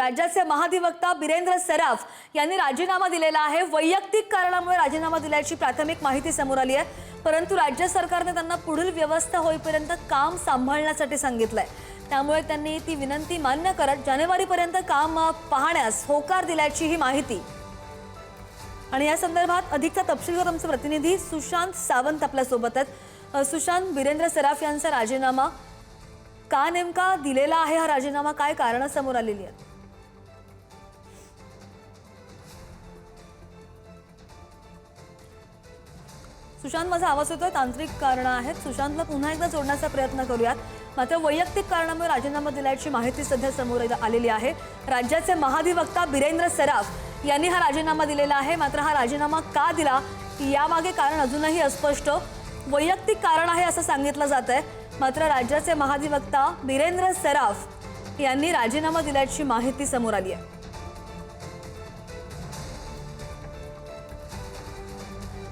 राज्याचे महाधिवक्ता बिरेंद्र सराफ यांनी राजीनामा दिलेला आहे। वैयक्तिक कारणामुळे राजीनामा दिल्याची प्राथमिक माहिती समोर आली आहे, परंतु राज्य सरकारने त्यांना पुढील व्यवस्था होईपर्यंत काम सांभाळण्यासाठी सांगितलंय। त्यामुळे त्यांनी ती विनंती मान्य करत जानेवारीपर्यंत काम पाहण्यास होकार दिल्याची ही माहिती। आणि या संदर्भात अधिकचा तपशील घेऊन आमचे प्रतिनिधी सुशांत सावंत आपल्या सोबत आहेत। सुशांत, बिरेंद्र सराफ यांचा राजीनामा का नेमका दिलेला आहे? हा राजीनामा काय कारण समोर आलेली आहेत? सुशांत, माझा आवाज येतोय? तांत्रिक कारण आहेत। सुशांतला पुन्हा एकदा जोडण्याचा प्रयत्न करूयात। मात्र वैयक्तिक कारणामुळे राजीनामा दिल्याची माहिती सध्या समोर आलेली आहे। राज्याचे महाधिवक्ता बिरेंद्र सराफ यांनी हा राजीनामा दिलेला आहे। मात्र हा राजीनामा का दिला यामागे कारण अजूनही अस्पष्ट। वैयक्तिक कारण आहे असं सांगितलं जात आहे, मात्र राज्याचे महाधिवक्ता बिरेंद्र सराफ यांनी राजीनामा दिल्याची माहिती समोर आली आहे।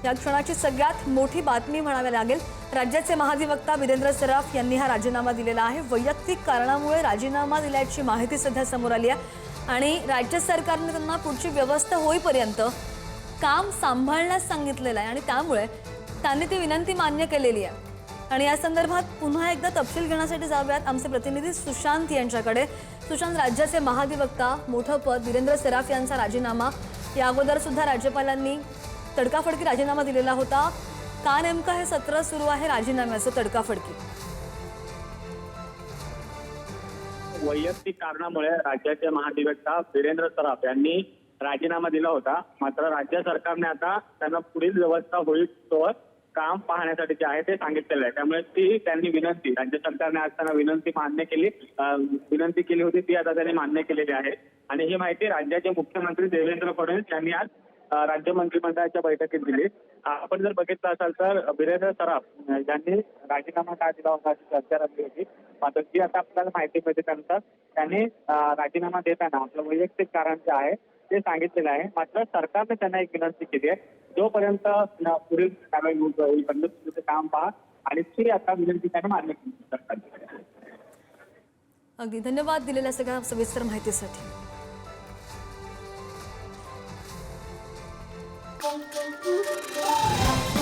या क्षणाची सगळ्यात मोठी बातमी म्हणावी लागेल। राज्याचे महाधिवक्ता बिरेंद्र सराफ यांनी हा राजीनामा दिलेला आहे। वैयक्तिक कारणामुळे राजीनामा दिल्याची माहिती सध्या समोर आली आहे आणि राज्य सरकारने त्यांना पुढची व्यवस्था होईपर्यंत काम सांभाळण्यास सांगितलेलं आहे आणि त्यामुळे त्यांनी ती विनंती मान्य केलेली आहे। आणि या संदर्भात पुन्हा एकदा तपशील घेण्यासाठी जाऊयात आमचे प्रतिनिधी सुशांत यांच्याकडे। सुशांत, राज्याचे महाधिवक्ता, मोठं पद, बिरेंद्र सराफ यांचा राजीनामा, या अगोदर सुद्धा राज्यपालांनी तडकाफडकी राजीनामा दिलेला होता। का नेमकं हे सत्र सुरू आहे राजीनाम्याचं तडकाफडकी? वैयक्तिक कारणामुळे राज्याचे महाधिवक्ता बिरेंद्र सराफ यांनी राजीनामा दिला होता। मात्र राज्य सरकारने आता त्यांना पुढील व्यवस्था होईल तोवर काम पाहण्यासाठी जे आहे ते सांगितलेलं आहे। त्यामुळे ती त्यांनी विनंती, राज्य सरकारने आज त्यांना विनंती विनंती केली होती, ती आता त्यांनी मान्य केलेली आहे। आणि ही माहिती राज्याचे मुख्यमंत्री देवेंद्र फडणवीस यांनी आज राज्य मंत्रिमंडळाच्या बैठकीत दिली। आपण जर बघितलं असाल तर बिरेंद्र सराफ यांनी राजीनामा का दिला होता अशी चर्चा रंगली होती। मात्र जी आता आपल्याला माहिती मिळते त्यानुसार त्यांनी राजीनामा देताना आपलं वैयक्तिक कारण जे आहे ते सांगितलेलं आहे। मात्र सरकारने त्यांना एक विनंती केली आहे, जोपर्यंत पुढील कारवाई होईपर्यंत काम पहा, आणि ती आता विनंती त्यांना मान्य केली सरकारने। अगदी धन्यवाद दिलेल्या सगळ्या सविस्तर माहितीसाठी। Thank you.